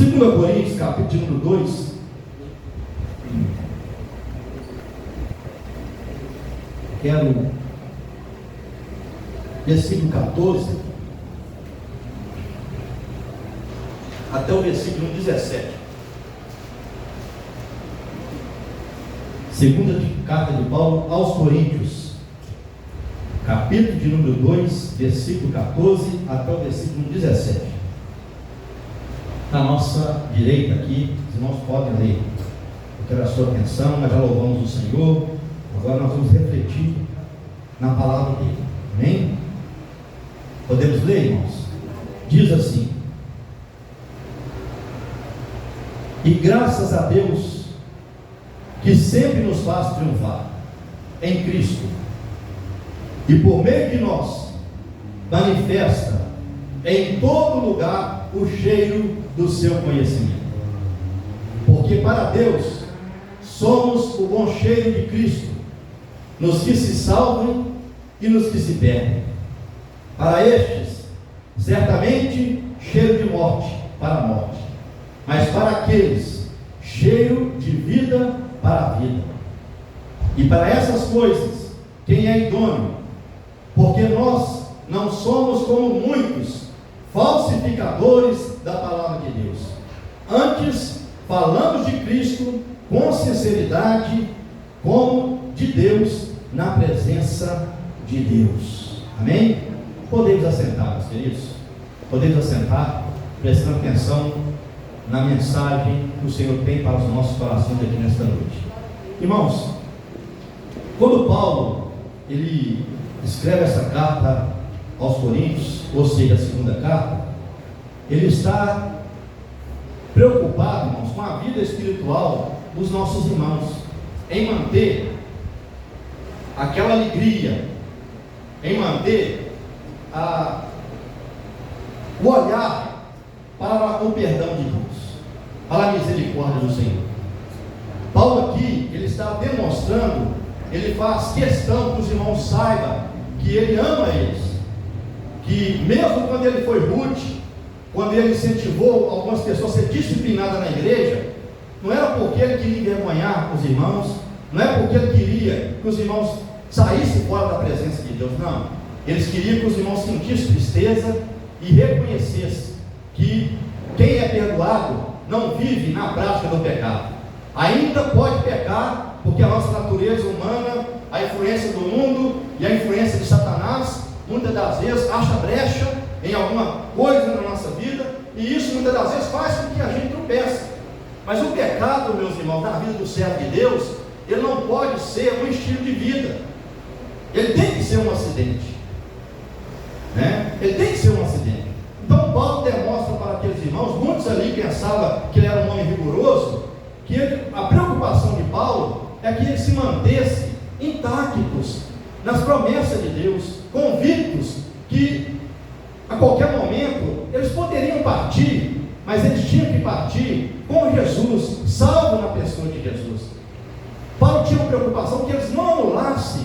2 Coríntios, capítulo 2, quero versículo 14 até o versículo 17. Segunda carta de Paulo aos Coríntios, capítulo de número 2, versículo 14 até o versículo 17. Na nossa direita aqui, os irmãos podem ler. Eu quero a sua atenção, nós já louvamos o Senhor. Agora nós vamos refletir na palavra dele. Amém? Podemos ler, irmãos? Diz assim: e graças a Deus que sempre nos faz triunfar em Cristo, e por meio de nós manifesta em todo lugar o cheiro do seu conhecimento. Porque para Deus somos o bom cheiro de Cristo, nos que se salvam e nos que se perdem. Para estes, certamente cheiro de morte para a morte, mas para aqueles, cheiro de vida para a vida. E para essas coisas, quem é idôneo? Porque nós não somos como muitos falsificadores da palavra de Deus. Antes, falamos de Cristo com sinceridade, como de Deus, na presença de Deus. Amém? Podemos assentar, meus queridos? Podemos assentar, prestando atenção na mensagem que o Senhor tem para os nossos corações aqui nesta noite. Irmãos, quando Paulo ele escreve essa carta aos Coríntios, ou seja, a segunda carta, ele está preocupado, irmãos, com a vida espiritual dos nossos irmãos, em manter aquela alegria, em manter o olhar para o perdão de Deus, para a misericórdia do Senhor. Paulo aqui, ele está demonstrando, ele faz questão que os irmãos saibam que ele ama eles, que mesmo quando ele foi rude, quando ele incentivou algumas pessoas a ser disciplinadas na igreja, não era porque ele queria envergonhar os irmãos, não é porque ele queria que os irmãos saíssem fora da presença de Deus, não. Eles queriam que os irmãos sentissem tristeza e reconhecessem que quem é perdoado não vive na prática do pecado. Ainda pode pecar, porque a nossa natureza humana, a influência do mundo e a influência de Satanás, muitas das vezes acha brecha em alguma coisa na nossa vida, e isso muitas das vezes faz com que a gente tropeça. Mas o pecado, meus irmãos, na vida do servo de Deus, ele não pode ser um estilo de vida, ele tem que ser um acidente, né? Ele tem que ser um acidente. Então Paulo demonstra para aqueles irmãos, muitos ali pensavam que ele era um homem rigoroso, que a preocupação de Paulo é que eles se mantessem intactos nas promessas de Deus, convictos que a qualquer momento eles poderiam partir, mas eles tinham que partir com Jesus, salvo na pessoa de Jesus. Paulo tinha uma preocupação que eles não anulassem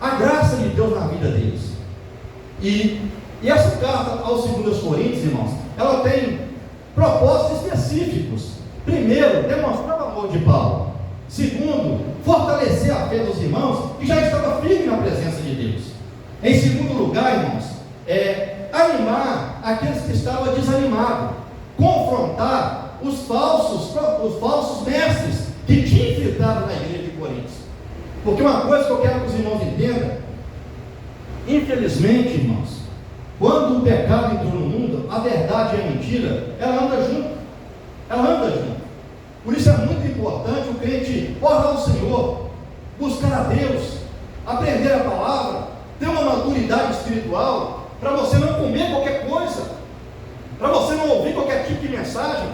a graça de Deus na vida deles. E essa carta aos 2 Coríntios, irmãos, ela tem propósitos específicos. Primeiro, demonstrar o amor de Paulo. Segundo, fortalecer a fé dos irmãos que já estava firme na presença de Deus. Em segundo lugar, irmãos, animar aqueles que estavam desanimados, confrontar os falsos mestres que tinham infiltrado na igreja de Coríntios. Porque uma coisa que eu quero que os irmãos entendam, infelizmente, irmãos, quando o pecado entrou no mundo, a verdade e a mentira, ela anda junto. Ela anda junto. Por isso é muito importante o crente orar ao Senhor, buscar a Deus, aprender a palavra, ter uma maturidade espiritual, para você não comer qualquer coisa, para você não ouvir qualquer tipo de mensagem.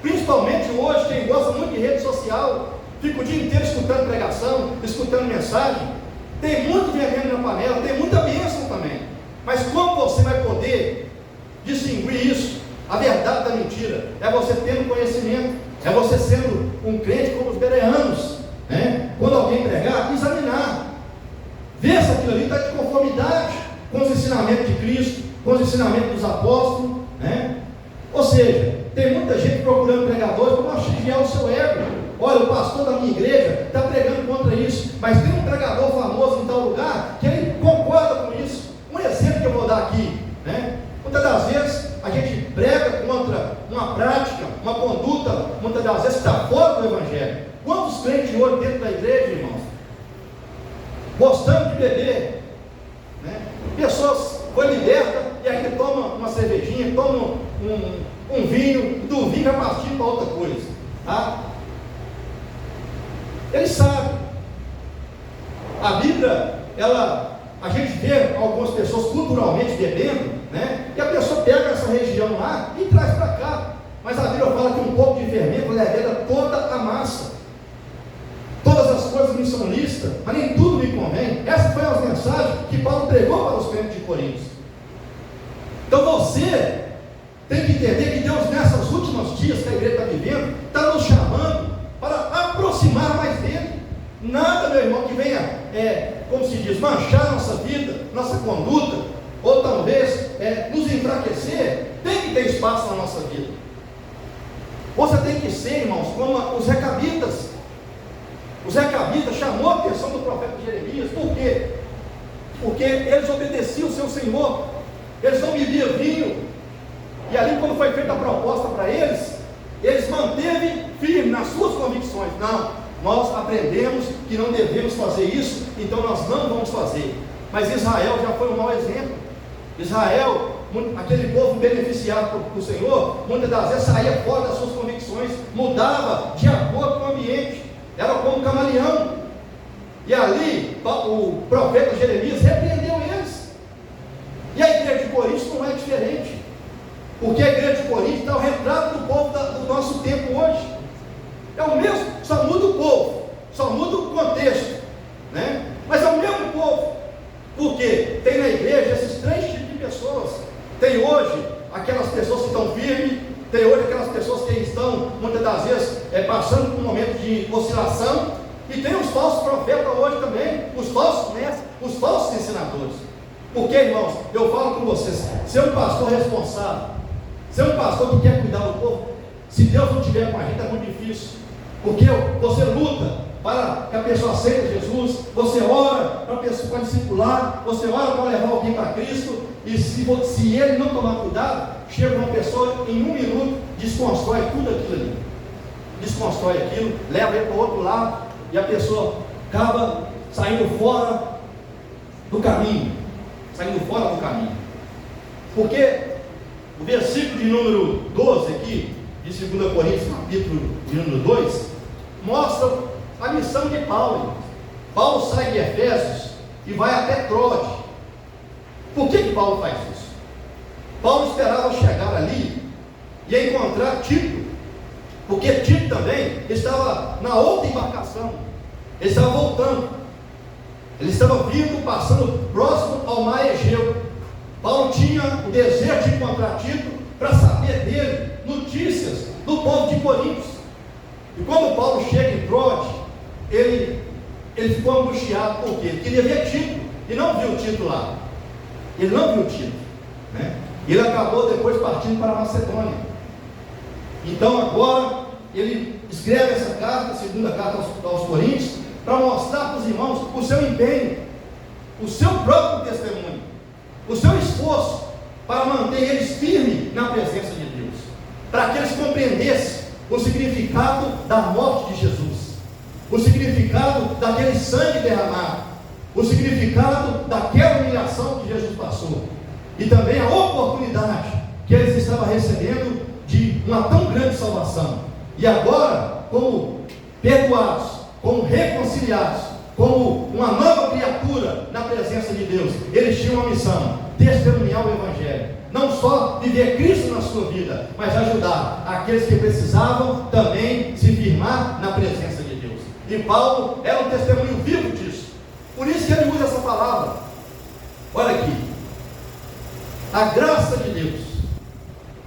Principalmente hoje, quem gosta muito de rede social, fica o dia inteiro escutando pregação, escutando mensagem. Tem muito veneno na panela, tem muita bênção também. Mas como você vai poder distinguir isso, a verdade da mentira? É você tendo conhecimento, é você sendo um crente como os bereanos, né? Quando alguém pregar, examinar, ver se aquilo ali está de conformidade com os ensinamentos de Cristo, com os ensinamentos dos apóstolos, né? Ou seja, tem muita gente procurando pregadores para massagear o seu ego. Olha, o pastor da minha igreja está pregando contra isso, mas tem um pregador famoso em tal lugar que ele concorda com isso. Um exemplo que eu vou dar aqui, né? Muitas das vezes a gente prega contra uma prática, uma conduta, muitas das vezes está fora do Evangelho. Quantos crentes hoje dentro da igreja, irmãos, gostando de beber, né? Pessoas foi liberta e ainda toma uma cervejinha, toma um vinho, do vinho vai partir para outra coisa, tá? Eles sabem. A Bíblia, a gente vê algumas pessoas culturalmente bebendo, né? E a pessoa pega essa região lá e traz para cá. Mas a Bíblia fala que um pouco de fermento leveda toda a massa. Todas as coisas me são lícitas, mas nem tudo me convém. Essa foi a mensagem que Paulo pregou para os crentes de Coríntios. Então você tem que entender que Deus, nessas últimas dias que a igreja está vivendo, está nos chamando para aproximar mais dele. Nada, meu irmão, que venha, como se diz, manchar nossa vida, nossa conduta, ou talvez nos enfraquecer, tem que ter espaço na nossa vida. Você tem que ser, irmãos, como os recabitas. Os recabitas chamou a atenção do profeta Jeremias. Por quê? Porque eles obedeciam o seu Senhor. Eles não bebiam vinho. E ali, quando foi feita a proposta para eles, eles manteve firme nas suas convicções. Não, nós aprendemos que não devemos fazer isso, então nós não vamos fazer. Mas Israel já foi um mau exemplo. Israel, aquele povo beneficiado por Senhor, muitas das vezes saía fora das suas convicções, mudava de acordo com o ambiente, era como camaleão. E ali o profeta Jeremias repreendeu eles. E a igreja de Corinto não é diferente, porque a igreja de Corinto está o retrato do povo do nosso tempo hoje. É o mesmo, só muda o povo, só muda o contexto, né? Mas é o mesmo povo, porque tem na igreja esses três tipos de pessoas. Tem hoje aquelas pessoas que estão firmes, tem hoje aquelas pessoas que estão, muitas das vezes, passando por um momento de oscilação, e tem os falsos profetas hoje também, os falsos mestres, os falsos ensinadores. Porque, irmãos, eu falo com vocês, ser um pastor responsável, ser um pastor que quer cuidar do povo, se Deus não estiver com a gente, é muito difícil. Porque você luta para que a pessoa aceite Jesus, você ora para a pessoa discipular, você ora para levar alguém para Cristo, e se ele não tomar cuidado, chega uma pessoa em um minuto, desconstrói tudo aquilo ali, desconstrói aquilo, leva ele para o outro lado, e a pessoa acaba saindo fora do caminho, porque o versículo de número 12 aqui, de 2 Coríntios, capítulo de número 2, mostra a missão de Paulo. Paulo sai de Efésios e vai até Troade. Por que Paulo faz isso? Paulo esperava chegar ali e encontrar Tito, porque Tito também estava na outra embarcação, ele estava voltando, ele estava vindo, passando próximo ao mar Egeu. Paulo tinha o desejo de encontrar Tito para saber dele notícias do povo de Coríntios. E quando Paulo chega em Troade, ele ficou angustiado, porque ele queria ver Tito e não viu Tito lá. Ele não viu Tito, né? Ele acabou depois partindo para a Macedônia. Então agora ele escreve essa carta, a segunda carta aos Coríntios, para mostrar para os irmãos o seu empenho, o seu próprio testemunho, o seu esforço para manter eles firmes na presença de Deus, para que eles compreendessem o significado da morte de Jesus, o significado daquele sangue derramado, o significado daquela humilhação que Jesus passou, e também a oportunidade que eles estavam recebendo de uma tão grande salvação. E agora, como perdoados, como reconciliados, como uma nova criatura na presença de Deus, eles tinham uma missão: testemunhar o Evangelho. Não só viver Cristo na sua vida, mas ajudar aqueles que precisavam também se firmar na presença de Deus. E Paulo era um testemunho vivo disso. Por isso que ele usa essa palavra. Olha aqui: a graça de Deus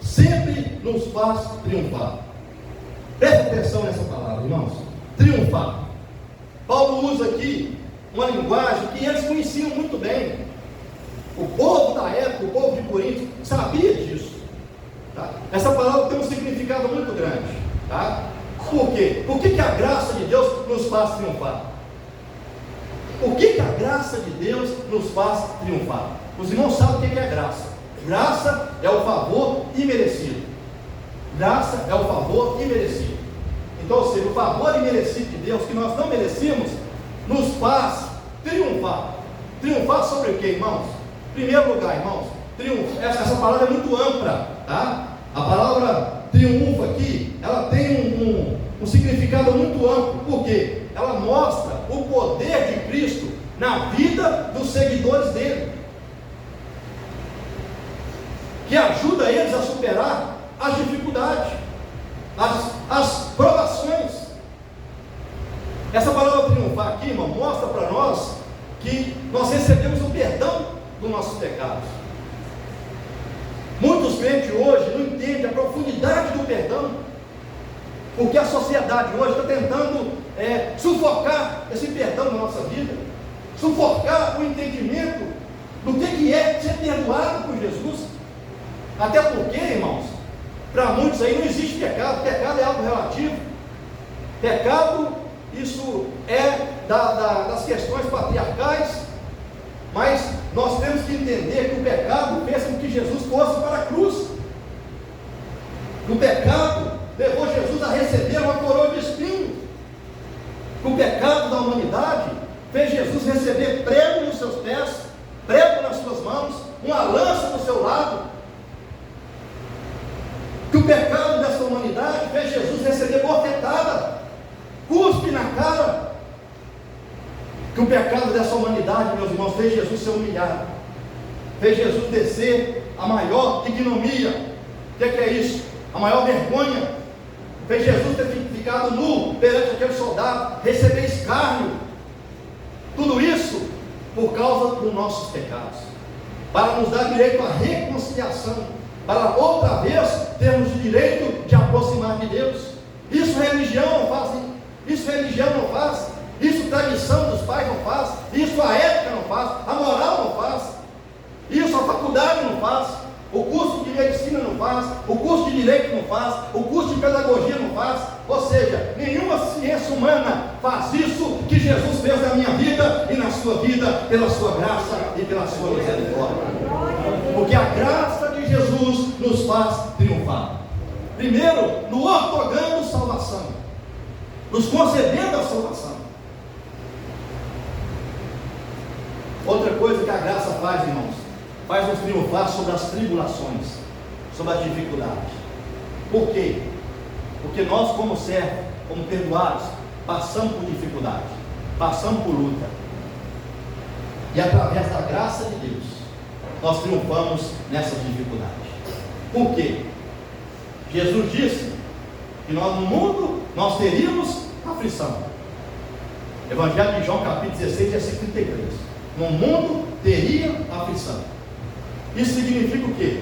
sempre nos faz triunfar. Preste atenção nessa palavra, irmãos. Triunfar. Paulo usa aqui uma linguagem que eles conheciam muito bem. O povo da época, o povo de Corinto, sabia disso, tá? Essa palavra tem um significado significado muito grande, tá? Por quê? Por que a graça de Deus nos faz triunfar? Por que a graça de Deus nos faz triunfar? Os irmãos sabem o que é graça. Graça é o favor imerecido. Graça é o favor imerecido. Então, ou seja, o favor imerecido de Deus, que nós não merecemos, nos faz triunfar. Triunfar sobre o que, irmãos? Em primeiro lugar, irmãos, triunfo. Essa palavra é muito ampla, tá? A palavra triunfo aqui, ela tem um significado muito amplo. Por quê? Ela mostra o poder de Cristo na vida dos seguidores dele, que ajuda eles a superar as dificuldades, as provações. Essa palavra triunfar aqui, irmão, mostra para nós que nós recebemos o perdão dos nossos pecados. Muitos crentes hoje não entendem a profundidade do perdão, porque a sociedade hoje está tentando sufocar esse perdão na nossa vida, sufocar o entendimento do que é ser perdoado por Jesus. Até porque, irmãos, para muitos aí não existe pecado. Pecado é algo relativo. Pecado, isso é das questões patriarcais, mas nós temos que entender que o pecado fez com que Jesus fosse para a cruz. O pecado levou Jesus a receber uma coroa de espinhos. O pecado da humanidade fez Jesus receber prego nos seus pés, prego nas suas mãos, uma lança no seu lado. Que o pecado dessa humanidade fez Jesus receber bofetada, cuspe na cara. Que o pecado dessa humanidade, meus irmãos, fez Jesus ser humilhado, fez Jesus descer a maior ignomia. O que é isso? A maior vergonha. Fez Jesus ter ficado nu perante aquele soldado, receber escárnio. Tudo isso por causa dos nossos pecados, para nos dar direito à reconciliação, para outra vez termos o direito de aproximar de Deus. Isso religião não faz, isso religião não faz, isso tradição dos pais não faz, isso a ética não faz, a moral não faz, isso a faculdade não faz, o curso de medicina não faz, o curso de direito não faz, o curso de pedagogia não faz. Ou seja, nenhuma ciência humana faz isso que Jesus fez na minha vida e na sua vida, pela sua graça e pela sua misericórdia. Porque a graça de Jesus nos faz triunfar. Primeiro, no ortogando salvação, nos concedendo a salvação. Outra coisa que a graça faz, irmãos, faz nos triunfar sobre as tribulações, sobre as dificuldades. Por quê? Porque nós, como servos, como perdoados, passamos por dificuldade, passamos por luta, e através da graça de Deus nós triunfamos nessas dificuldades. Por quê? Jesus disse que nós no mundo nós teríamos aflição. Evangelho de João, capítulo 16, versículo 33. No mundo teria aflição. Isso significa o quê?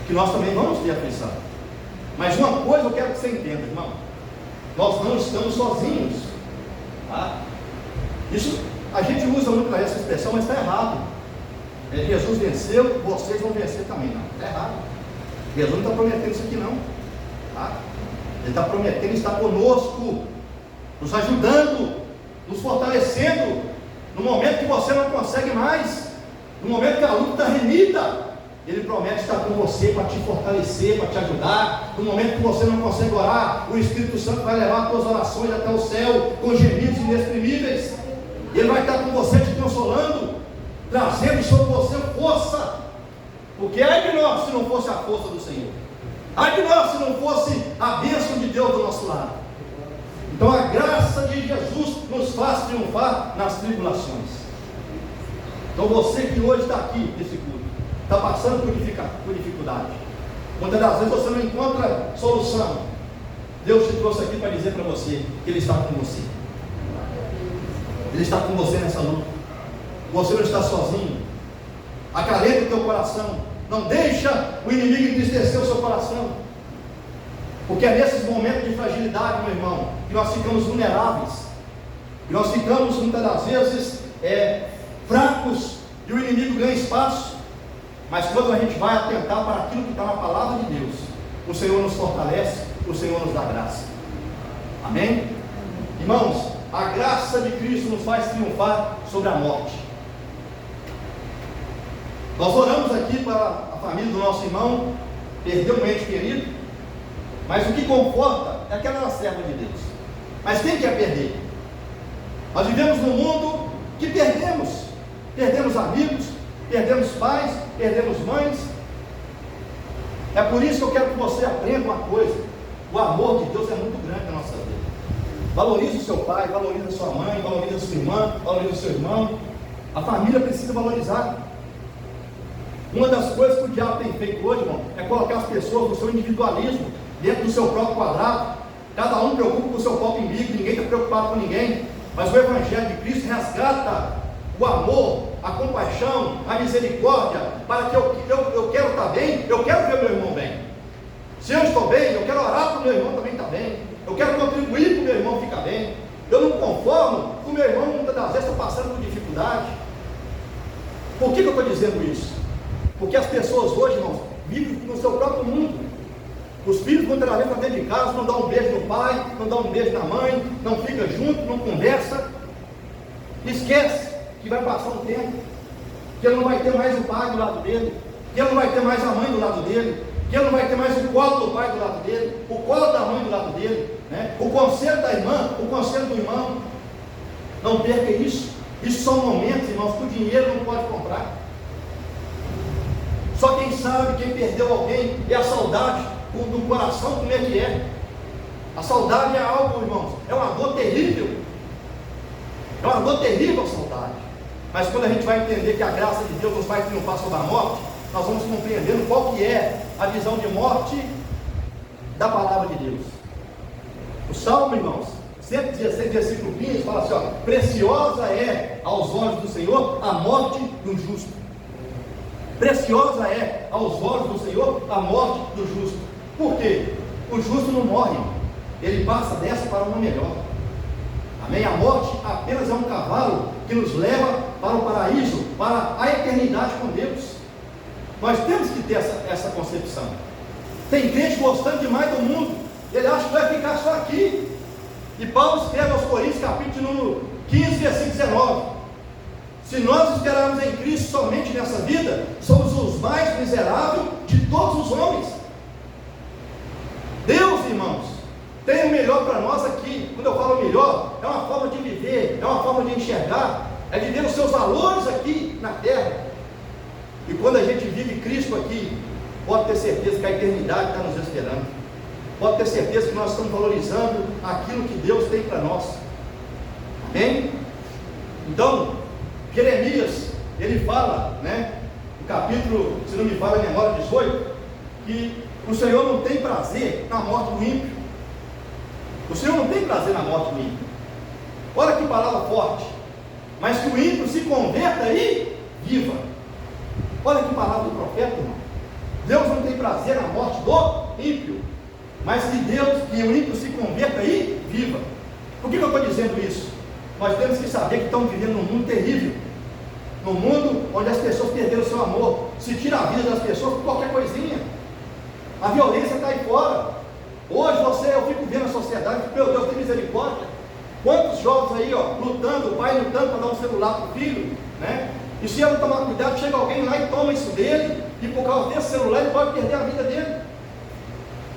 Que nós também vamos ter aflição. Mas uma coisa eu quero que você entenda, irmão: nós não estamos sozinhos, tá? Isso a gente usa muito essa expressão, mas está errado. Jesus venceu, vocês vão vencer também. Não, está errado. Jesus não está prometendo isso aqui não, tá? Ele está prometendo estar conosco, nos ajudando, nos fortalecendo no momento que você não consegue mais, no momento que a luta está renhida. Ele promete estar com você para te fortalecer, para te ajudar. No momento que você não consegue orar, o Espírito Santo vai levar as tuas orações até o céu com gemidos inexprimíveis. Ele vai estar com você te consolando, trazendo sobre você força. Porque ai de nós se não fosse a força do Senhor, ai de nós se não fosse a bênção de Deus do nosso lado. Então a graça de Jesus nos faz triunfar nas tribulações. Então você que hoje está aqui nesse culto, está passando por dificuldade, muitas das vezes você não encontra solução, Deus te trouxe aqui para dizer para você que Ele está com você. Ele está com você nessa luta. Você não está sozinho. Acalenta o teu coração. Não deixa o inimigo entristecer o seu coração. Porque é nesses momentos de fragilidade, meu irmão, que nós ficamos vulneráveis. Que nós ficamos muitas das vezes fracos e o inimigo ganha espaço. Mas quando a gente vai atentar para aquilo que está na palavra de Deus, o Senhor nos fortalece, o Senhor nos dá graça. Amém? Irmãos, a graça de Cristo nos faz triunfar sobre a morte. Nós oramos aqui para a família do nosso irmão, perdeu um ente querido, mas o que conforta é aquela serva de Deus. Mas quem quer perder? Nós vivemos num mundo que perdemos amigos, perdemos pais, perdemos mães. É por isso que eu quero que você aprenda uma coisa: o amor de Deus é muito grande na nossa vida. Valorize o seu pai, valorize a sua mãe, valorize a sua irmã, valorize o seu irmão. A família precisa valorizar. Uma das coisas que o diabo tem feito hoje, irmão, é colocar as pessoas no seu individualismo, dentro do seu próprio quadrado. Cada um preocupa com o seu próprio umbigo, ninguém está preocupado com ninguém. Mas o Evangelho de Cristo resgata o amor, a compaixão, a misericórdia, para que eu quero estar bem, eu quero ver meu irmão bem. Se eu estou bem, eu quero orar para o meu irmão também estar bem. Eu quero contribuir para o meu irmão ficar bem. Eu não conformo com o meu irmão, muitas das vezes está passando por dificuldade. Por que eu estou dizendo isso? Porque as pessoas hoje, irmãos, vivem no seu próprio mundo. Os filhos, muitas vezes, estão dentro de casa, não dão um beijo no pai, não dão um beijo na mãe, não fica junto, não conversa. Esquece que vai passar um tempo, que ele não vai ter mais o pai do lado dele, que ele não vai ter mais a mãe do lado dele, que ele não vai ter mais o colo do pai do lado dele, o colo da mãe do lado dele, né? O conselho da irmã, o conselho do irmão. Não perca isso. Isso são momentos, irmãos, que o dinheiro não pode comprar. Só quem sabe, quem perdeu alguém, é a saudade do coração, como é que é. A saudade é algo, irmãos, é uma dor terrível. É uma dor terrível a saudade. Mas quando a gente vai entender que a graça de Deus nos vai triunfar sobre a morte, nós vamos compreendendo qual que é a visão de morte da palavra de Deus. O Salmo, irmãos, 116, versículo 15, fala assim, ó: preciosa é aos olhos do Senhor a morte do justo. Preciosa é aos olhos do Senhor a morte do justo. Por quê? O justo não morre, ele passa dessa para uma melhor. Amém? A morte apenas é um cavalo que nos leva para o paraíso, para a eternidade com Deus. Nós temos que ter essa concepção. Tem crente gostando demais do mundo, ele acha que vai ficar só aqui. E Paulo escreve aos Coríntios, capítulo 15, versículo 19: se nós esperarmos em Cristo somente nessa vida, somos os mais miseráveis de todos os homens. Deus, irmãos, tem o melhor para nós aqui. Quando eu falo melhor, é uma forma de viver, é uma forma de enxergar, é viver os seus valores aqui na terra. E quando a gente vive Cristo aqui, pode ter certeza que a eternidade está nos esperando. Pode ter certeza que nós estamos valorizando aquilo que Deus tem para nós. Amém? Então, Jeremias, ele fala, né, no capítulo, se não me falha a memória, 18, que o Senhor não tem prazer na morte do ímpio. O Senhor não tem prazer na morte do ímpio. Olha que palavra forte. Mas que o ímpio se converta e viva. Olha que palavra do profeta, irmão. Deus não tem prazer na morte do ímpio, mas que o ímpio se converta e viva. Por que eu estou dizendo isso? Nós temos que saber que estamos vivendo num mundo terrível, num mundo onde as pessoas perderam o seu amor, se tira a vida das pessoas por qualquer coisinha. A violência está aí fora. Hoje eu fico vendo a sociedade, meu Deus, tem misericórdia. Quantos jovens aí, ó, lutando, o pai lutando para dar um celular para o filho, né? E se ele não tomar cuidado, chega alguém lá e toma isso dele, e por causa desse celular ele pode perder a vida dele.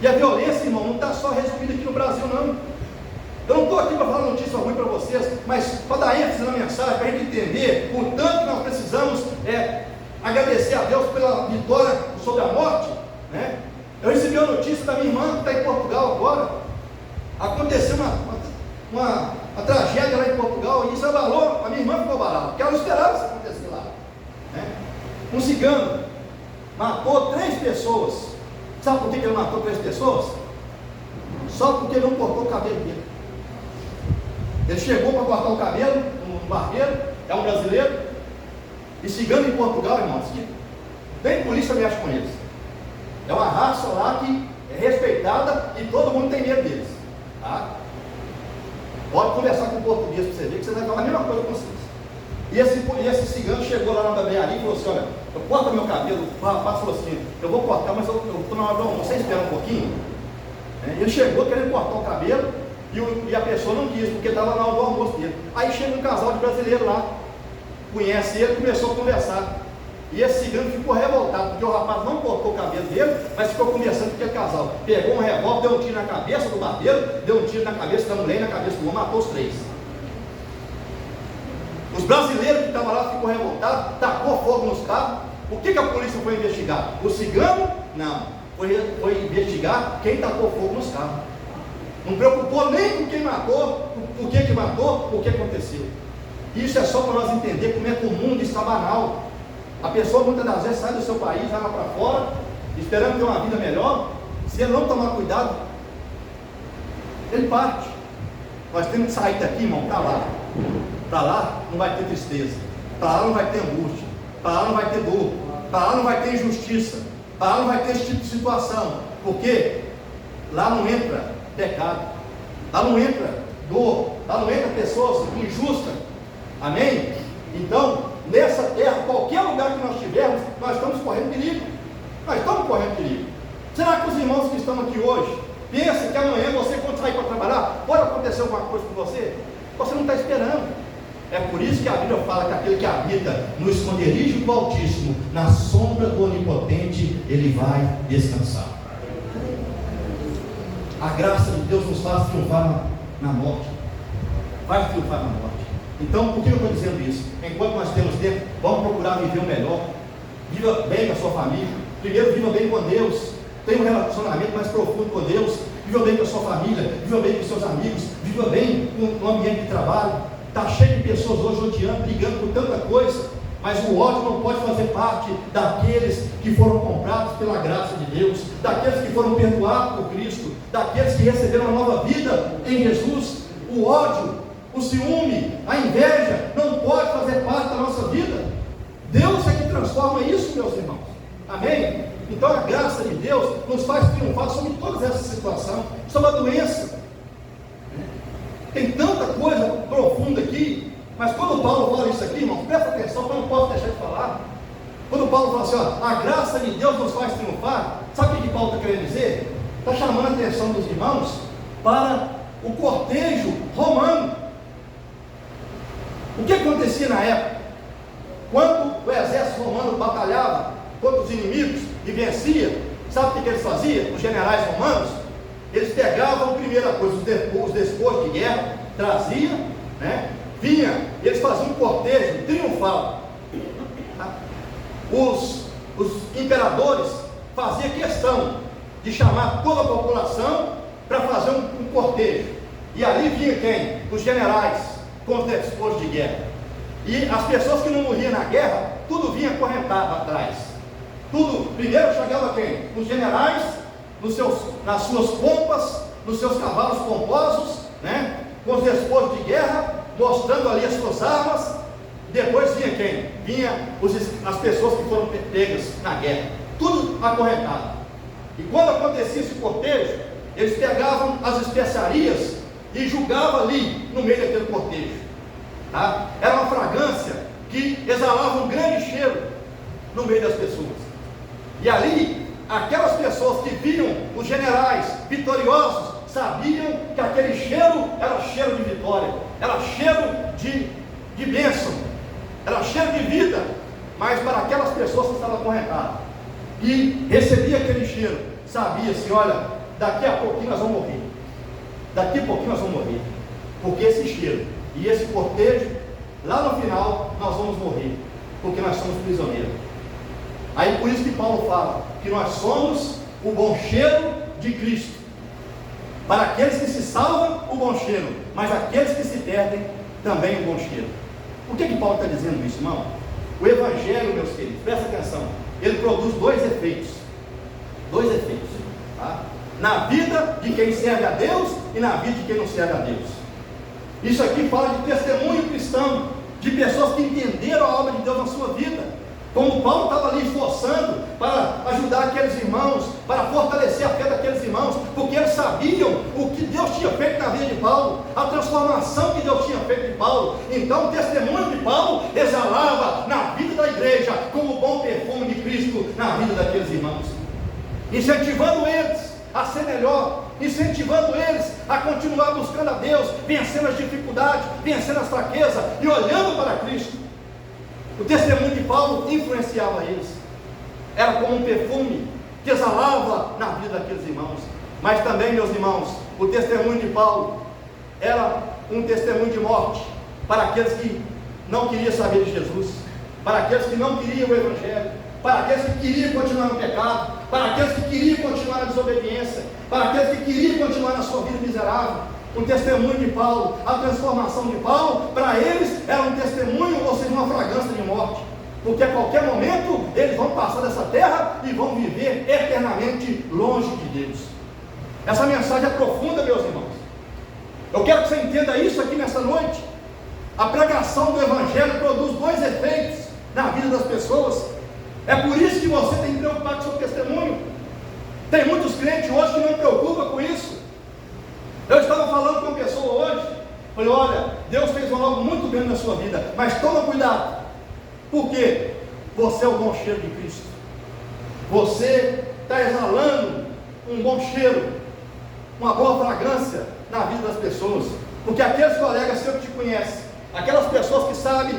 E a violência, irmão, não está só resumida aqui no Brasil, não. Eu não estou aqui para falar notícia ruim para vocês, mas para dar ênfase na mensagem, para a gente entender o tanto que nós precisamos agradecer a Deus pela vitória sobre a morte, né? Eu recebi a notícia da minha irmã que está em Portugal agora. Aconteceu uma tragédia lá em Portugal, e isso abalou, a minha irmã ficou abalada, porque ela não esperava isso acontecer lá, né? Um cigano matou 3 pessoas. Sabe por que ele matou 3 pessoas? Só porque ele não cortou o cabelo dele. Ele chegou para cortar o cabelo, um barbeiro, é um brasileiro, e cigano em Portugal, irmãos, que nem polícia mexe com eles. É uma raça lá que é respeitada e todo mundo tem medo deles, tá? Pode conversar com o português para você ver que você vai falar a mesma coisa com vocês. E esse cigano chegou lá na barbearia e falou assim: olha, eu corto meu cabelo. O rapaz falou assim: eu vou cortar, mas eu estou na hora do almoço, você espera um pouquinho. Ele chegou querendo cortar o cabelo e a pessoa não quis, porque estava na hora do almoço dele. Aí chega um casal de brasileiros lá, conhece ele, começou a conversar. E esse cigano ficou revoltado, porque o rapaz não cortou o cabelo dele, mas ficou conversando com aquele casal. Pegou um revólver, deu um tiro na cabeça do barbeiro, deu um tiro na cabeça da mulher e na cabeça do homem, matou os 3. Os brasileiros que estavam lá ficou revoltados, tacou fogo nos carros. O que a polícia foi investigar? O cigano? Não. Foi investigar quem tacou fogo nos carros. Não preocupou nem com quem matou, por que matou, o que aconteceu. Isso é só para nós entender como é que o mundo está banal. A pessoa muitas das vezes sai do seu país, vai lá para fora, esperando ter uma vida melhor. Se ele não tomar cuidado, ele parte. Nós temos que sair daqui, irmão, para lá. Para lá não vai ter tristeza, para lá não vai ter angústia, para lá não vai ter dor, para lá não vai ter injustiça, para lá não vai ter esse tipo de situação, porque lá não entra pecado, lá não entra dor, lá não entra pessoas injustas, amém? Então, nessa terra, qualquer lugar que nós estivermos, nós estamos correndo perigo, Será que os irmãos que estão aqui hoje pensam que amanhã você, quando sair para trabalhar, pode acontecer alguma coisa com você? Você não está esperando. É por isso que a Bíblia fala que aquele que habita no esconderijo do Altíssimo, na sombra do Onipotente, ele vai descansar. A graça de Deus nos faz triunfar na morte. Vai triunfar na morte. Então, por que eu estou dizendo isso? Enquanto nós temos tempo, vamos procurar viver o melhor. Viva bem com a sua família. Primeiro, viva bem com Deus. Tenha um relacionamento mais profundo com Deus. Viva bem com a sua família. Viva bem com os seus amigos. Viva bem no ambiente de trabalho. Está cheio de pessoas hoje odiando, brigando por tanta coisa, mas o ódio não pode fazer parte daqueles que foram comprados pela graça de Deus, daqueles que foram perdoados por Cristo, daqueles que receberam uma nova vida em Jesus. O ódio, o ciúme, a inveja não pode fazer parte da nossa vida. Deus é que transforma isso, meus irmãos, amém? Então a graça de Deus nos faz triunfar sobre todas essas situações, sobre a doença. Tem tanta coisa profunda aqui, mas quando Paulo fala isso aqui, irmão, presta atenção, que eu não posso deixar de falar. Quando Paulo fala assim, ó, a graça de Deus nos faz triunfar, sabe o que Paulo está querendo dizer? Está chamando a atenção dos irmãos para o cortejo romano. O que acontecia na época? Quando o exército romano batalhava contra os inimigos e vencia, sabe o que eles faziam? Os generais romanos, eles pegavam a primeira coisa, os despojos de guerra, traziam, vinha, eles faziam um cortejo triunfal. Os imperadores faziam questão de chamar toda a população para fazer um cortejo. E ali vinha quem? Os generais com os despojos de guerra. E as pessoas que não morriam na guerra, tudo vinha acorrentado atrás. Tudo, primeiro chegava quem? Os generais, nas suas pompas, nos seus cavalos pomposos, com os despojos de guerra, mostrando ali as suas armas. Depois vinha quem? Vinha as pessoas que foram pegas na guerra, tudo acorrentado. E quando acontecia esse cortejo, eles pegavam as especiarias e julgavam ali no meio daquele cortejo, tá? Era uma fragrância que exalava um grande cheiro no meio das pessoas. E ali, aquelas pessoas que viam os generais vitoriosos, sabiam que aquele cheiro era cheiro de vitória, era cheiro de bênção, era cheiro de vida. Mas para aquelas pessoas que estavam acorrentadas e recebia aquele cheiro, sabia assim, olha, daqui a pouquinho nós vamos morrer, daqui a pouquinho nós vamos morrer, porque esse cheiro e esse cortejo, lá no final nós vamos morrer, porque nós somos prisioneiros. Aí por isso que Paulo fala que nós somos o bom cheiro de Cristo. Para aqueles que se salvam, o bom cheiro, mas aqueles que se perdem, também o bom cheiro. Por que Paulo está dizendo isso, irmão? O Evangelho, meus queridos, presta atenção, ele produz dois efeitos, tá? Na vida de quem serve a Deus e na vida de quem não serve a Deus. Isso aqui fala de testemunho cristão, de pessoas que entenderam a obra de Deus na sua vida. Como Paulo estava ali esforçando para ajudar aqueles irmãos, para fortalecer a fé daqueles irmãos, porque eles sabiam o que Deus tinha feito na vida de Paulo, a transformação que Deus tinha feito de Paulo. Então o testemunho de Paulo exalava na vida da igreja como o bom perfume de Cristo na vida daqueles irmãos, incentivando eles a ser melhor, incentivando eles a continuar buscando a Deus, vencendo as dificuldades, vencendo as fraquezas e olhando para Cristo. O testemunho de Paulo influenciava eles, era como um perfume que exalava na vida daqueles irmãos. Mas também, meus irmãos, o testemunho de Paulo era um testemunho de morte para aqueles que não queriam saber de Jesus, para aqueles que não queriam o Evangelho, para aqueles que queriam continuar no pecado, para aqueles que queriam continuar na desobediência, para aqueles que queriam continuar na sua vida miserável. O testemunho de Paulo, a transformação de Paulo, para eles era um testemunho, ou seja, uma fragrância de morte, porque a qualquer momento eles vão passar dessa terra e vão viver eternamente longe de Deus. Essa mensagem é profunda, meus irmãos. Eu quero que você entenda isso aqui nessa noite. A pregação do Evangelho produz dois efeitos na vida das pessoas. É por isso que você tem que preocupar com o seu testemunho. Tem muitos crentes hoje que não preocupam com isso. Eu estava falando com uma pessoa hoje, falei, olha, Deus fez algo muito grande na sua vida, mas toma cuidado, porque você é o bom cheiro de Cristo, você está exalando um bom cheiro, uma boa fragrância na vida das pessoas, porque aqueles colegas seus que te conhecem, aquelas pessoas que sabem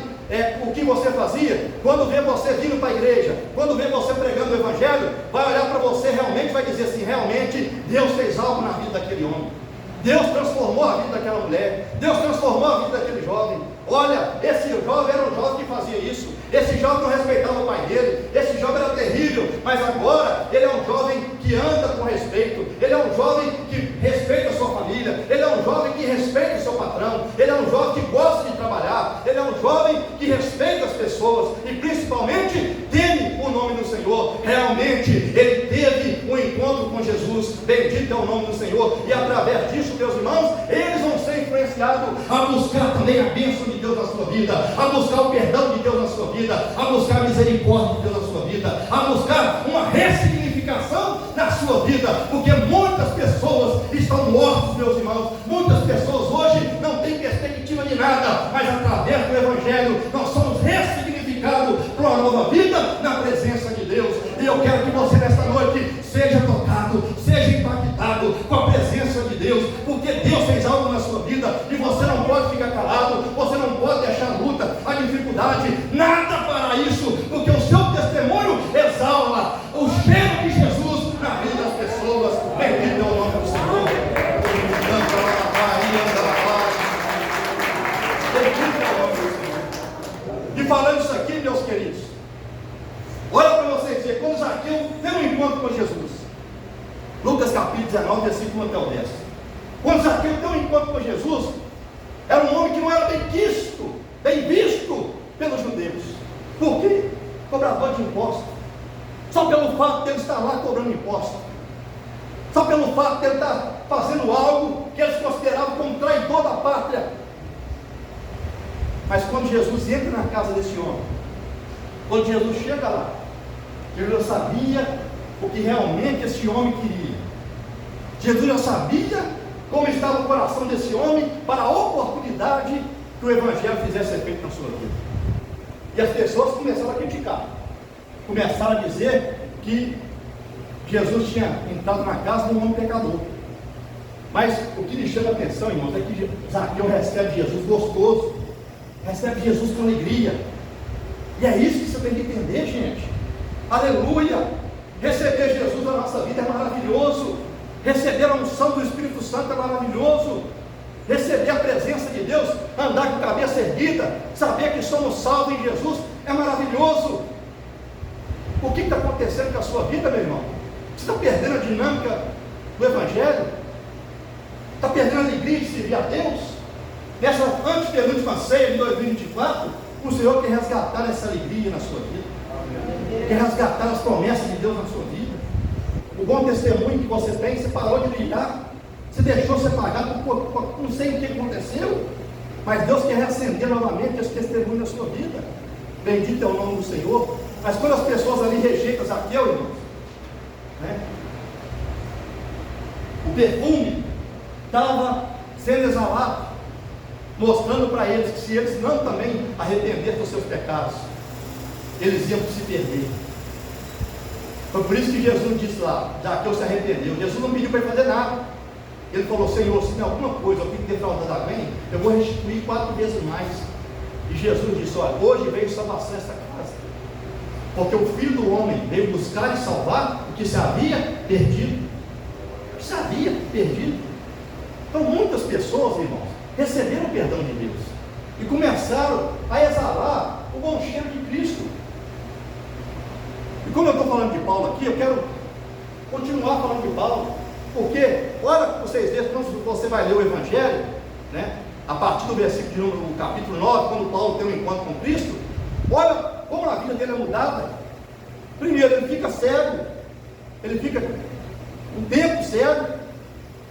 o que você fazia, quando vê você vindo para a igreja, quando vê você pregando o Evangelho, vai olhar para você realmente, vai dizer assim, realmente Deus fez algo na vida daquele homem, Deus transformou a vida daquela mulher, Deus transformou a vida daquele jovem. Olha, esse jovem era um jovem que fazia isso, esse jovem não respeitava o pai dele, esse jovem era terrível, mas agora ele é um jovem que anda com respeito, ele é um jovem que respeita a sua família, ele é um jovem que respeita o seu patrão, ele é um jovem que gosta de trabalhar, ele é um jovem que respeita as pessoas e principalmente teme o nome do Senhor. Realmente ele teve um encontro com Jesus, bendito é o nome do Senhor, e através disso, meus irmãos, eles vão ser influenciados a buscar também a bênção de Deus na sua vida, a buscar o perdão de Deus na sua vida, a buscar a misericórdia de Deus na sua vida, a buscar uma ressignificação na sua vida, porque muitas pessoas estão mortas, meus irmãos, muitas pessoas hoje não têm perspectiva de nada, mas através do Evangelho nós somos ressignificados para uma nova vida na presença de Deus. E eu quero que você nesta noite seja tocado, seja impactado com a presença de Deus, porque Deus fez algo na sua vida e você não pode ficar calado, você não pode deixar a luta, a dificuldade, nada para isso, porque o seu testemunho exala o cheiro de Jesus na vida das pessoas. Bendito é o nome do Senhor. Bendito é o nome do Senhor. E falando isso aqui, meus queridos, olha para vocês verem, quando Zaqueu teve um encontro com Jesus, Lucas capítulo 19, versículo 1 até o 10. Quando Zaqueu teve um encontro com Jesus, era um homem que não era bem visto pelos judeus. Por quê? Cobrador de impostos. Só pelo fato de ele estar lá cobrando impostos, só pelo fato de ele estar fazendo algo que eles consideravam como traidor da pátria. Mas quando Jesus entra na casa desse homem, quando Jesus chega lá, Jesus já sabia o que realmente esse homem queria. Jesus já sabia como estava o coração desse homem para a oportunidade que o Evangelho fizesse efeito na sua vida. E as pessoas começaram a criticar, começaram a dizer que Jesus tinha entrado na casa de um homem pecador. Mas o que lhe chama a atenção, irmãos, é que Zaqueu recebe Jesus gostoso, recebe Jesus com alegria. E é isso que você tem que entender, gente. Aleluia! Receber Jesus na nossa vida é maravilhoso. Receber a unção do Espírito Santo é maravilhoso. Receber a presença de Deus, andar com a cabeça erguida, saber que somos salvos em Jesus é maravilhoso. O que está acontecendo com a sua vida, meu irmão? Você está perdendo a dinâmica do Evangelho? Está perdendo a alegria de servir a Deus? Nessa antepenúltima ceia de 2024, o Senhor quer resgatar essa alegria na sua vida, quer resgatar as promessas de Deus na sua vida. O bom testemunho que você tem, você parou de brilhar, você deixou ser pagado por não sei o que aconteceu, mas Deus quer reacender novamente esse testemunho na sua vida. Bendito é o nome do Senhor. Mas quando as pessoas ali rejeitam Zaqueu, irmãos, né? O perfume estava sendo exalado, mostrando para eles que se eles não também arrependessem dos seus pecados, eles iam se perder. Foi por isso que Jesus disse lá, Zaqueu se arrependeu. Jesus não pediu para ele fazer nada. Ele falou: Senhor, se tem alguma coisa eu tenho que defraudar alguém, eu vou restituir 4 vezes mais. E Jesus disse: olha, hoje veio salvação esta casa, porque o Filho do Homem veio buscar e salvar o que se havia perdido. O que se havia perdido. Então muitas pessoas, irmãos, receberam o perdão de Deus e começaram a exalar o bom cheiro de Cristo. E como eu estou falando de Paulo aqui, eu quero continuar falando de Paulo, porque olha, vocês vejam, quando você vai ler o Evangelho, né, a partir do versículo de número, capítulo 9, quando Paulo tem um encontro com Cristo, olha como a vida dele é mudada. Primeiro, ele fica cego, ele fica um tempo cego.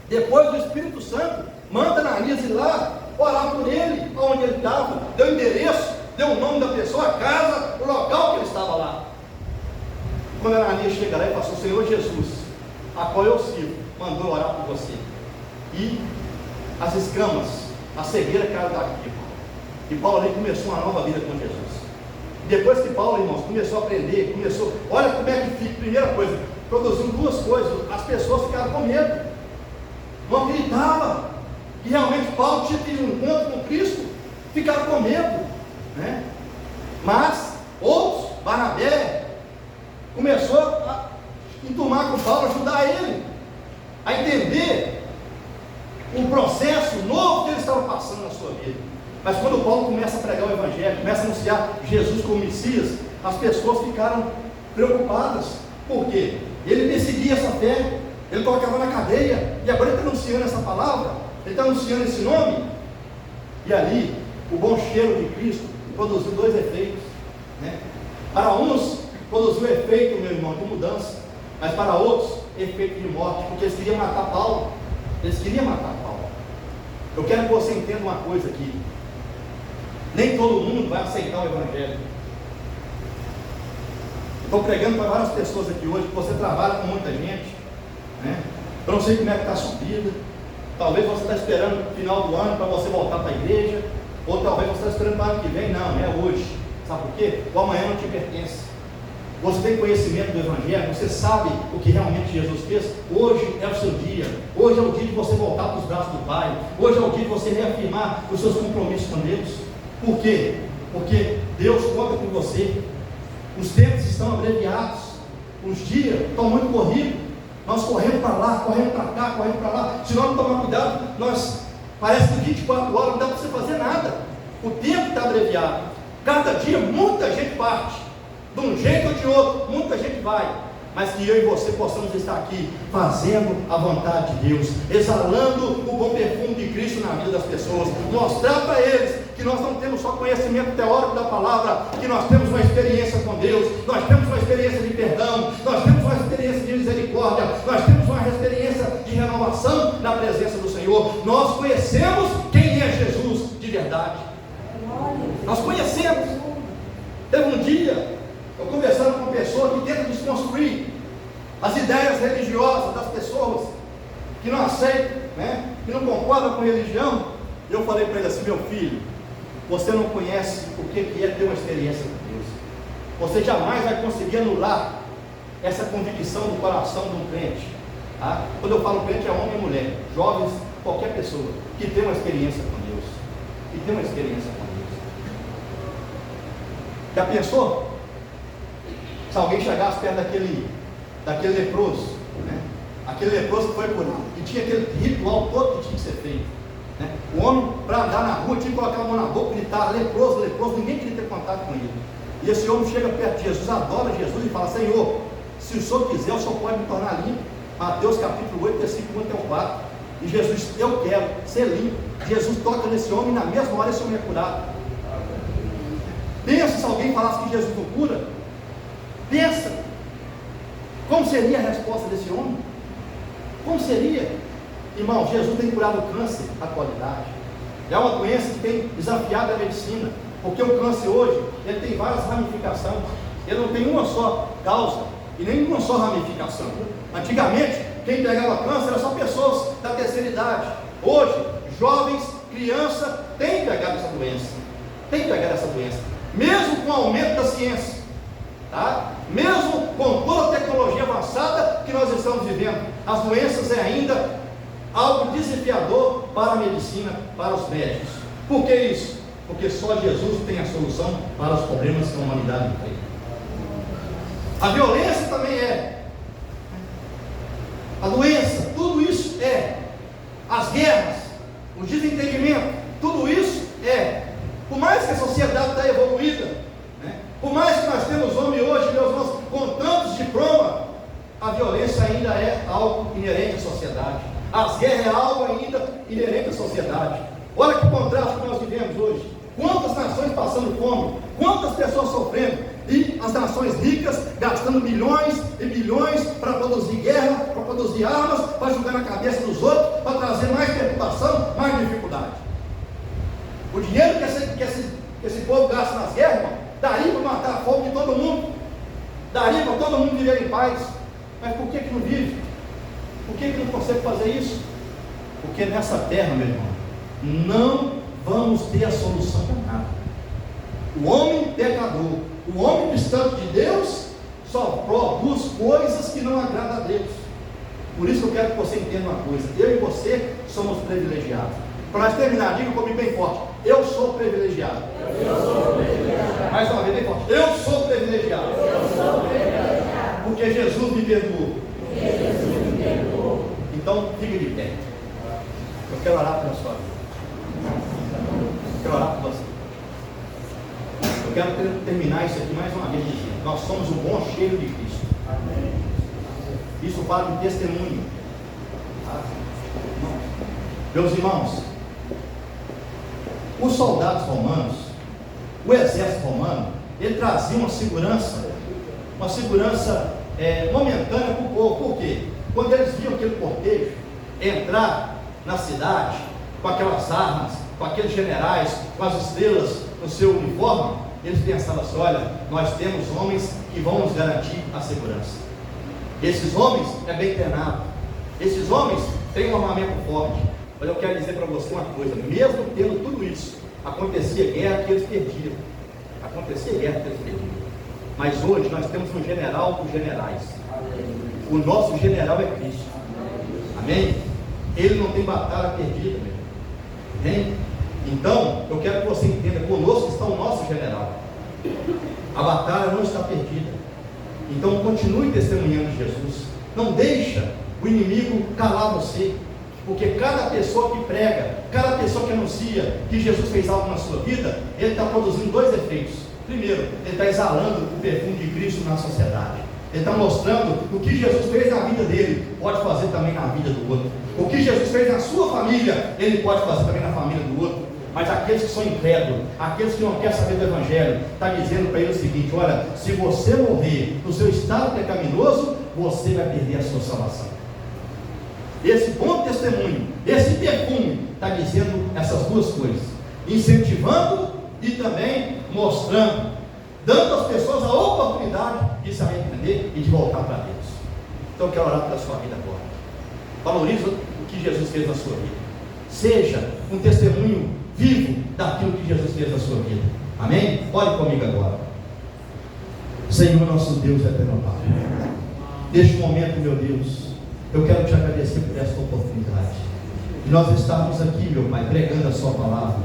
Depois o Espírito Santo manda Ananias ir lá orar por ele, onde ele estava, deu endereço, deu o nome da pessoa, a casa, o local que ele estava lá. Quando Ananias chega lá e fala: Senhor Jesus, a qual eu sirvo, mandou orar por você. E as escamas, a cegueira caiu daqui. E Paulo ali começou uma nova vida com Jesus. Depois que Paulo, irmãos, começou a aprender, olha como é que fica. Primeira coisa, produziu 2 coisas. As pessoas ficaram com medo, não acreditavam que realmente Paulo tinha tido um encontro com Cristo, ficaram com medo, né? Mas outros, Barnabé, começou a enturmar com Paulo, ajudar ele a entender um processo novo que ele estava passando na sua vida. Mas quando Paulo começa a pregar o Evangelho, começa a anunciar Jesus como Messias, as pessoas ficaram preocupadas. Por quê? Ele perseguia essa fé, ele colocava na cadeia, e agora ele está anunciando essa palavra, ele está anunciando esse nome. E ali, o bom cheiro de Cristo produziu 2 efeitos, né? Para uns produziu efeito, meu irmão, de mudança, mas para outros, efeito de morte, porque eles queriam matar Paulo. Eles queriam matar Paulo. Eu quero que você entenda uma coisa aqui: nem todo mundo vai aceitar o Evangelho. Estou pregando para várias pessoas aqui hoje, que você trabalha com muita gente, né? Eu não sei como é que está a sua vida. Talvez você está esperando o final do ano para você voltar para a igreja, ou talvez você está esperando para o ano que vem. Não, é hoje. Sabe por quê? O amanhã não te pertence. Você tem conhecimento do Evangelho, você sabe o que realmente Jesus fez. Hoje é o seu dia. Hoje é o dia de você voltar para os braços do Pai. Hoje é o dia de você reafirmar os seus compromissos com Deus. Por quê? Porque Deus conta com você. Os tempos estão abreviados, os dias estão muito corridos. Nós corremos para lá, corremos para cá, corremos para lá. Se nós não tomar cuidado, parece que 24 horas não dá para você fazer nada. O tempo está abreviado. Cada dia muita gente parte, de um jeito ou de outro, muita gente vai. Mas que eu e você possamos estar aqui fazendo a vontade de Deus, exalando o bom perfume de Cristo na vida das pessoas, mostrar para eles que nós não temos só conhecimento teórico da palavra, que nós temos uma experiência com Deus, nós temos uma experiência de perdão, nós temos uma experiência de misericórdia, nós temos uma experiência de renovação na presença do Senhor. Nós conhecemos quem é Jesus de verdade. Nós conhecemos. Teve um dia, eu conversando com uma pessoa que tenta desconstruir as ideias religiosas das pessoas, que não aceitam, né, que não concordam com religião. Eu falei para ele assim: meu filho, você não conhece o que é ter uma experiência com Deus. Você jamais vai conseguir anular essa convicção do coração de um crente. Tá? Quando eu falo crente, é homem e mulher, jovens, qualquer pessoa que tem uma experiência com Deus. Que tem uma experiência com Deus. Já pensou? Se alguém chegasse perto daquele leproso, né? Aquele leproso que foi curado, e tinha aquele ritual todo que tinha que ser feito, né? O homem, para andar na rua, tinha que colocar a mão na boca, gritar: leproso, leproso, ninguém queria ter contato com ele. E esse homem chega perto de Jesus, adora Jesus e fala: Senhor, se o Senhor quiser, o Senhor pode me tornar limpo. Mateus capítulo 8, versículo 1 até o 4. E Jesus diz: eu quero ser limpo. Jesus toca nesse homem e na mesma hora esse homem é curado. Pensa se alguém falasse que Jesus não cura. Pensa, como seria a resposta desse homem? Como seria? Irmão, Jesus tem curado o câncer na atualidade. É uma doença que tem desafiado a medicina, porque o câncer hoje, ele tem várias ramificações. ele não tem uma só causa e nem uma só ramificação. Antigamente, quem pegava câncer era só pessoas da terceira idade. Hoje, jovens, crianças têm pegado essa doença. Mesmo com o aumento da ciência, tá? Mesmo com toda a tecnologia avançada que nós estamos vivendo, as doenças é ainda algo desafiador para a medicina, para os médicos. Por que isso? Porque só Jesus tem a solução para os problemas que a humanidade enfrenta. A violência também é. A doença, tudo isso é. As guerras, o desentendimento, tudo isso é. Por mais que a sociedade está evoluída, né? Por mais que nós temos homem hoje, meus irmãos, com tantos diplomas, a violência ainda é algo inerente à sociedade. As guerras é algo ainda inerente à sociedade. Olha que contraste que nós vivemos hoje. Quantas nações passando fome, quantas pessoas sofrendo, e as nações ricas gastando milhões e bilhões para produzir guerra, para produzir armas, para jogar na cabeça dos outros, para trazer mais preocupação, mais dificuldade. O dinheiro que esse povo gasta nas guerras, irmão, daria para matar a fome de todo mundo, daria para todo mundo viver em paz. Mas por que não vive? Por que não consegue fazer isso? Porque nessa terra, meu irmão, não vamos ter a solução para nada. O homem pecador, o homem distante de Deus, só produz coisas que não agradam a Deus. Por isso eu quero que você entenda uma coisa: eu e você somos privilegiados. Para nós terminar, diga comigo bem forte: eu sou privilegiado. Mais uma vez, bem forte: eu sou privilegiado. Porque Jesus me perdoou. Então, fique de pé. Eu quero orar pela sua vida. Eu quero orar por você. Eu quero terminar isso aqui mais uma vez dizendo: nós somos o bom cheiro de Cristo. Isso vale um testemunho. Meus irmãos, os soldados romanos, o exército romano, ele trazia uma segurança momentânea para o povo. Por quê? Quando eles viam aquele cortejo entrar na cidade com aquelas armas, com aqueles generais, com as estrelas no seu uniforme, eles pensavam assim: olha, nós temos homens que vão nos garantir a segurança. Esses homens é bem treinado, esses homens têm um armamento forte. Mas eu quero dizer para você uma coisa: mesmo tendo tudo isso, acontecia guerra que eles perdiam. Mas hoje nós temos um general dos generais. O nosso general é Cristo. Amém? Ele não tem batalha perdida, meu. Amém? Então, eu quero que você entenda: conosco está o nosso general. A batalha não está perdida. Então, continue testemunhando Jesus. Não deixa o inimigo calar você. Porque cada pessoa que prega, cada pessoa que anuncia que Jesus fez algo na sua vida, ele está produzindo dois efeitos. Primeiro, ele está exalando o perfume de Cristo na sociedade. Ele está mostrando o que Jesus fez na vida dele, pode fazer também na vida do outro. O que Jesus fez na sua família, ele pode fazer também na família do outro. Mas aqueles que são incrédulos, aqueles que não querem saber do Evangelho, está dizendo para ele o seguinte: olha, se você morrer no seu estado pecaminoso, você vai perder a sua salvação. Esse bom testemunho, esse perfume, está dizendo essas duas coisas: incentivando e também mostrando, dando às pessoas a oportunidade de se arrepender e de voltar para Deus. Então eu quero orar pela sua vida agora. Valorize o que Jesus fez na sua vida. Seja um testemunho vivo daquilo que Jesus fez na sua vida. Amém? Ore comigo agora. Senhor nosso Deus eterno Pai, neste momento, meu Deus, eu quero te agradecer por esta oportunidade de nós estarmos aqui, meu Pai, pregando a sua palavra,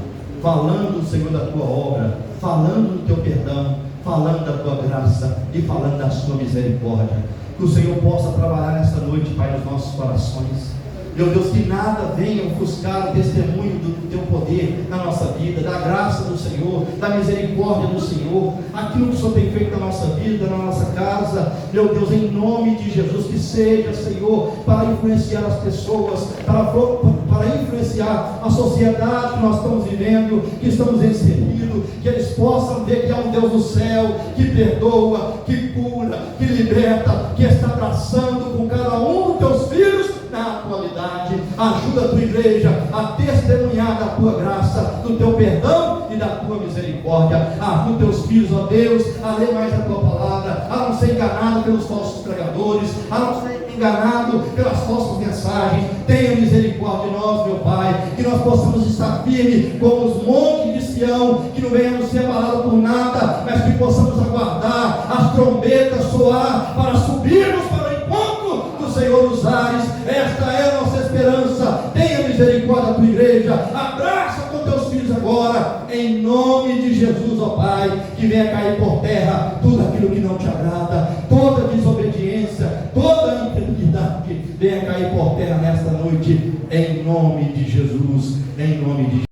falando, Senhor, da tua obra, falando do teu perdão, falando da tua graça e falando da sua misericórdia. Que o Senhor possa trabalhar nesta noite, Pai, nos nossos corações. Meu Deus, que nada venha ofuscar o testemunho do teu poder na nossa vida, da graça do Senhor, da misericórdia do Senhor, aquilo que o Senhor tem feito na nossa vida, na nossa casa. Meu Deus, em nome de Jesus, que seja, Senhor, para influenciar as pessoas, para influenciar a sociedade que nós estamos vivendo, que estamos inseridos, que eles possam ver que há um Deus do céu, que perdoa, que cura, que liberta, que está abraçando com cada um dos teus filhos na atualidade. Ajuda a tua igreja a testemunhar da tua graça, do teu perdão e da tua misericórdia. misericórdia. Ajuda teus filhos, ó Deus, a ler mais a tua palavra, a não ser enganado pelos falsos pregadores, a não ser enganado pelas falsas mensagens. Tenha misericórdia de nós, meu Pai, que nós possamos estar firmes como os montes de Sião, que não venhamos ser abalados por nada, mas que possamos aguardar as trombetas soar para subirmos para o encontro do Senhor dos ares. Esta é a nossa esperança. Tenha misericórdia da tua igreja, abraça com teus filhos agora, em nome de Jesus, ó Pai, que venha cair por terra tudo aquilo que não te agrada, toda desobediência, toda incredulidade, venha cair por terra nesta noite, em nome de Jesus, em nome de Jesus.